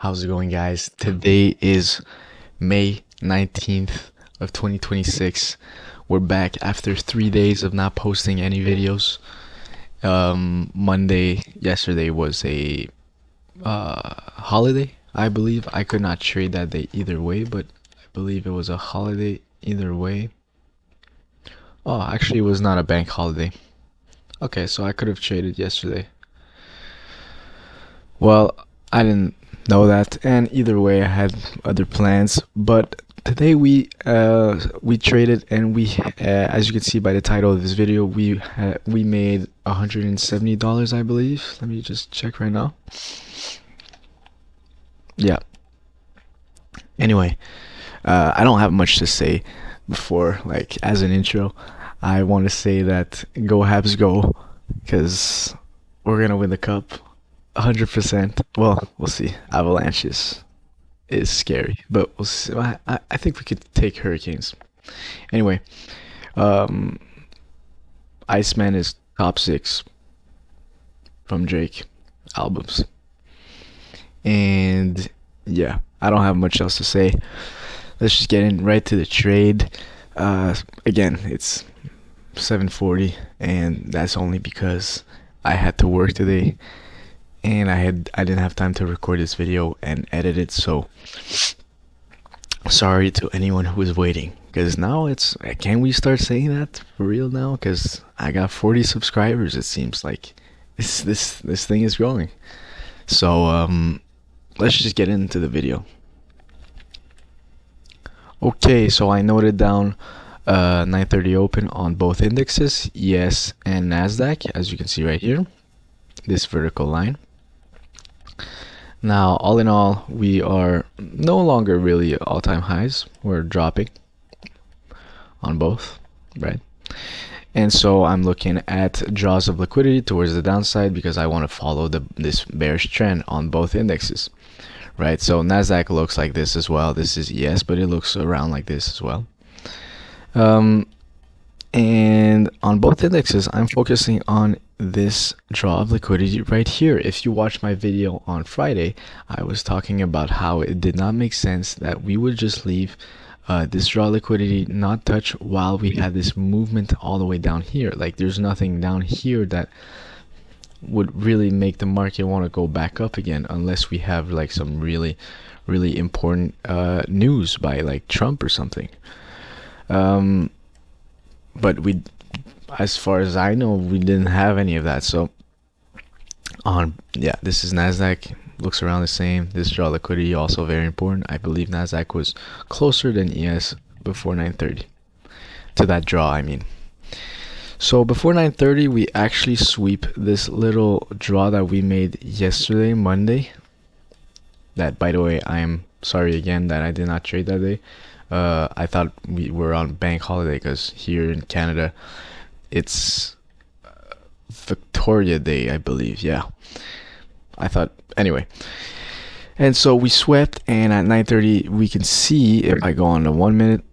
How's it going, guys? Today is May 19th of 2026. We're back after 3 days of not posting any videos. Yesterday was a holiday, I believe. I could not trade that day either way, but I believe it was a holiday either way. Oh, actually, it was not a bank holiday. Okay, so I could have traded yesterday. Well, I didn't know that, and either way, I had other plans. But today we traded, and as you can see by the title of this video, we made $170, I believe. Let me just check right now. Yeah. Anyway, I don't have much to say before, like as an intro. I want to say that go Habs go, because we're gonna win the cup. 100%. Well, we'll see. Avalanches is scary, but we'll see. I think we could take Hurricanes. Anyway, um, Iceman is top six from Drake albums, and yeah, I don't have much else to say. Let's just get in right to the trade. Again, it's 7:40, and that's only because I had to work today and I didn't have time to record this video and edit it, so sorry to anyone who is waiting, because now can we start saying that for real now? Because I got 40 subscribers. It seems like this thing is growing. So let's just get into the video. Okay, so I noted down 9:30 open on both indexes, ES and Nasdaq, as you can see right here, this vertical line. Now, all in all, we are no longer really all-time highs. We're dropping on both, right? And so I'm looking at draws of liquidity towards the downside because I want to follow this bearish trend on both indexes, right? So Nasdaq looks like this as well. This is ES, but it looks around like this as well. And on both indexes, I'm focusing on this draw of liquidity right here. If you watched my video on Friday, I was talking about how it did not make sense that we would just leave this draw liquidity not touch while we had this movement all the way down here. Like, there's nothing down here that would really make the market want to go back up again, unless we have like some really important news by like Trump or something. But as far as I know, we didn't have any of that. So this is Nasdaq, looks around the same. This draw liquidity also very important. I believe Nasdaq was closer than ES before 9:30 to that draw, I mean. So before 9:30, we actually sweep this little draw that we made yesterday, Monday. That, by the way, I am sorry again that I did not trade that day. I thought we were on bank holiday because here in Canada it's Victoria Day, I believe. Yeah, I thought anyway. And so we swept, and at 9:30 we can see, if I go on the 1 minute,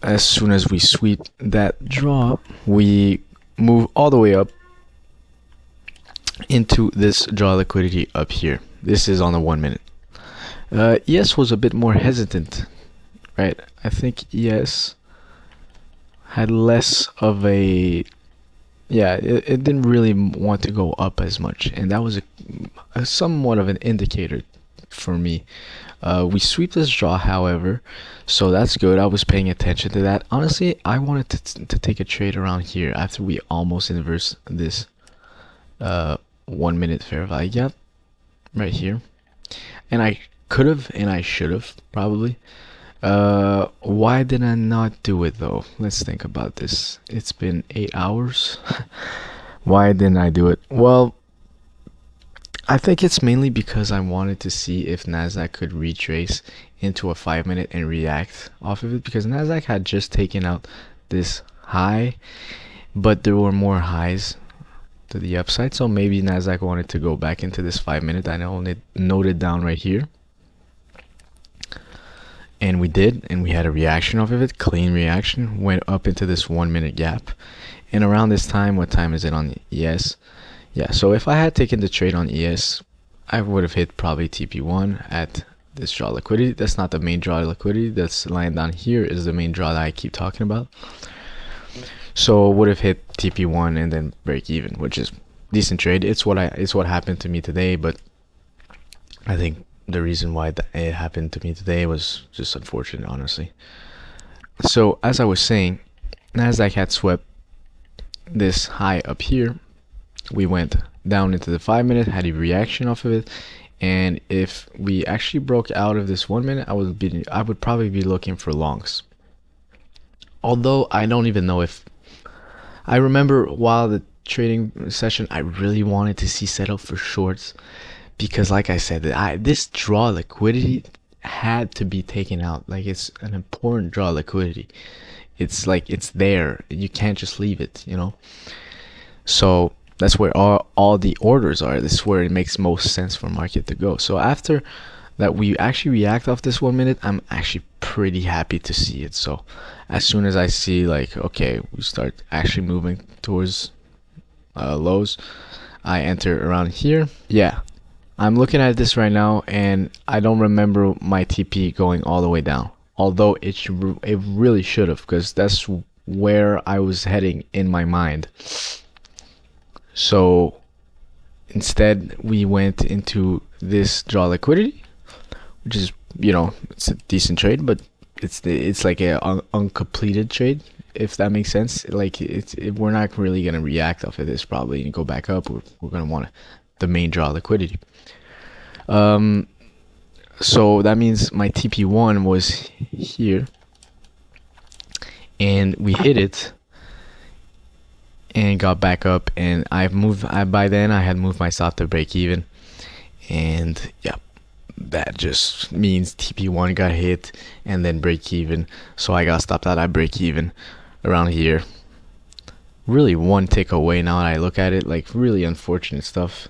as soon as we sweep that draw, we move all the way up into this draw liquidity up here. This is on the 1 minute. ES was a bit more hesitant, right? I think ES had less of it didn't really want to go up as much, and that was a somewhat of an indicator for me. We sweep this draw, however, so that's good. I was paying attention to that. Honestly, I wanted to take a trade around here after we almost inverse this 1 minute fair value gap right here, and I could have and I should have probably. Why did I not do it though? Let's think about this. It's been 8 hours. Why didn't I do it? Well, I think it's mainly because I wanted to see if Nasdaq could retrace into a 5 minute and react off of it, because Nasdaq had just taken out this high, but there were more highs to the upside, so maybe Nasdaq wanted to go back into this 5 minute. I only noted down right here. And we did, and we had a reaction off of it, clean reaction, went up into this 1 minute gap. And around this time, what time is it on ES? Yeah, so if I had taken the trade on ES, I would have hit probably TP1 at this draw liquidity. That's not the main draw liquidity. That's lying down here is the main draw that I keep talking about. So would have hit TP1 and then break even, which is decent trade. It's what happened to me today, but I think the reason why it happened to me today was just unfortunate, honestly. So as I was saying, Nasdaq had swept this high up here. We went down into the 5 minute, had a reaction off of it, and if we actually broke out of this 1 minute, I would probably be looking for longs. Although I don't even know if I remember while the trading session, I really wanted to see setup for shorts because, like I said, this draw liquidity had to be taken out. Like, it's an important draw liquidity. It's like it's there. You can't just leave it, you know. So that's where all the orders are. This is where it makes most sense for market to go. So after that, we actually react off this 1 minute. I'm actually pretty happy to see it. So as soon as I see, like, okay, we start actually moving towards lows, I enter around here. Yeah, I'm looking at this right now, and I don't remember my TP going all the way down, although it really should have, because that's where I was heading in my mind. So instead, we went into this draw liquidity, which is, you know, it's a decent trade, but it's like a uncompleted trade, if that makes sense. Like, we're not really gonna react off of this probably and go back up. We're gonna want the main draw liquidity. So that means my TP1 was here, and we hit it and got back up, and by then I had moved my stop to break even, and yeah, that just means TP1 got hit and then break even, so I got stopped out at break even around here. Really one tick away now that I look at it. Like, really unfortunate stuff.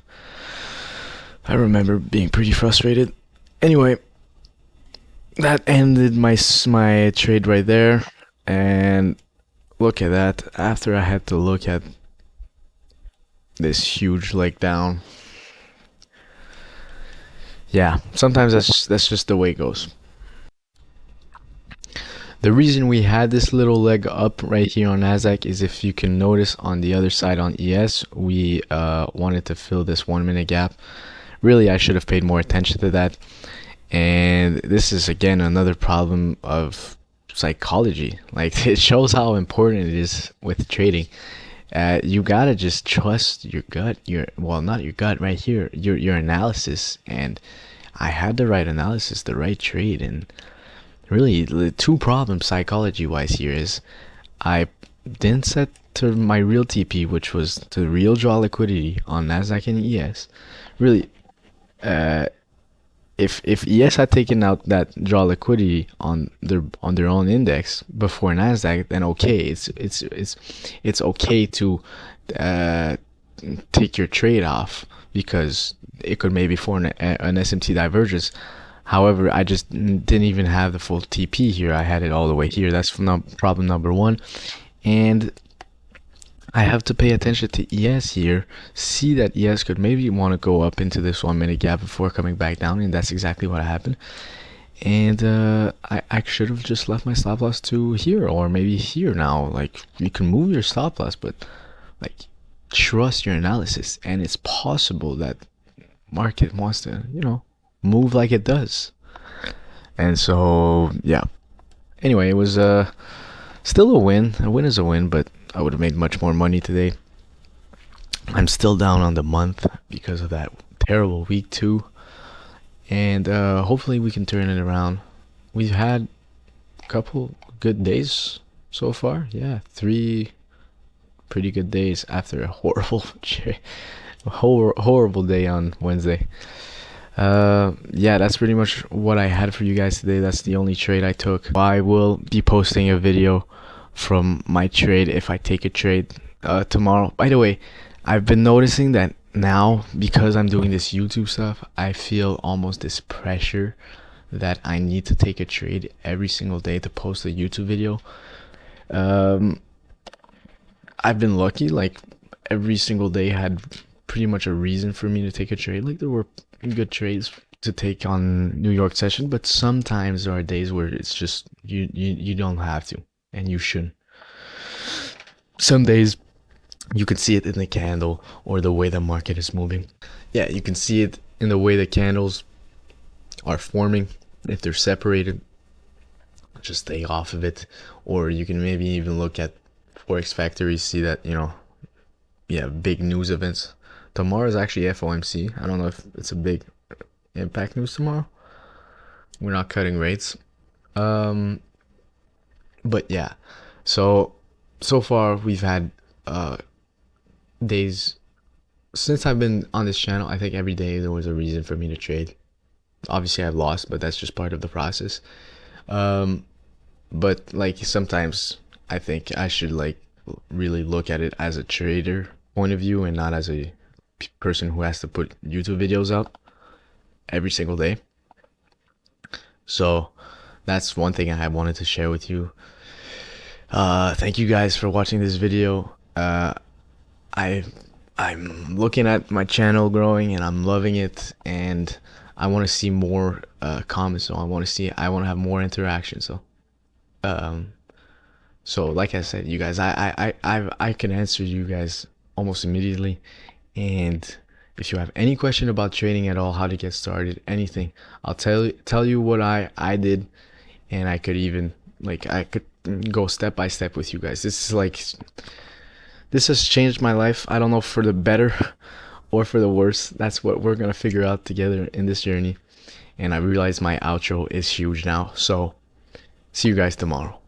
I remember being pretty frustrated. Anyway, that ended my trade right there, and look at that. After I had to look at this huge leg down. Yeah, sometimes that's just the way it goes. The reason we had this little leg up right here on Nasdaq is, if you can notice on the other side on ES, we wanted to fill this 1 minute gap. Really, I should have paid more attention to that. And this is, again, another problem of psychology. Like, it shows how important it is with trading. You gotta just trust your gut. Not your gut, right here, your analysis. And I had the right analysis, the right trade. And really, the two problems psychology wise here is I didn't set to my real TP, which was to real draw liquidity on Nasdaq and ES. Really, if ES had taken out that draw liquidity on their own index before Nasdaq, then okay, it's okay to take your trade off, because it could maybe form an SMT divergence. However, I just didn't even have the full TP here. I had it all the way here. That's problem number one. And I have to pay attention to ES here, see that ES could maybe want to go up into this 1 minute gap before coming back down, and that's exactly what happened. And I should have just left my stop loss to here, or maybe here now. Like, you can move your stop loss, but like, trust your analysis, and it's possible that market wants to, you know, move like it does. And so, yeah. Anyway, it was still a win. A win is a win, but I would have made much more money today. I'm still down on the month because of that terrible week 2, and hopefully we can turn it around. We've had a couple good days so far. Yeah, 3 pretty good days after a horrible day on Wednesday. Yeah, that's pretty much what I had for you guys today. That's the only trade I took. I will be posting a video from my trade if I take a trade tomorrow. By the way, I've been noticing that now, because I'm doing this YouTube stuff, I feel almost this pressure that I need to take a trade every single day to post a YouTube video. I've been lucky, like every single day had pretty much a reason for me to take a trade. Like, there were good trades to take on New York session, but sometimes there are days where it's just you don't have to, and you shouldn't. Some days you can see it in the candle or the way the market is moving. Yeah, you can see it in the way the candles are forming. If they're separated, just stay off of it. Or you can maybe even look at Forex Factory, see that, yeah, big news events. Tomorrow is actually FOMC. I don't know if it's a big impact news tomorrow. We're not cutting rates. But yeah, so far we've had days since I've been on this channel. I think every day there was a reason for me to trade. Obviously I've lost, but that's just part of the process. But like sometimes I think I should like really look at it as a trader point of view and not as a person who has to put YouTube videos out every single day. So that's one thing I wanted to share with you. Thank you guys for watching this video. I'm looking at my channel growing and I'm loving it, and I want to see more comments. So I want to have more interaction. So like I said, you guys, I can answer you guys almost immediately. And if you have any question about trading at all, how to get started, anything, I'll tell you what I did, and I could even I could go step by step with you guys. This has changed my life. I don't know for the better or for the worse. That's what we're gonna figure out together in this journey. And I realize my outro is huge now. So see you guys tomorrow.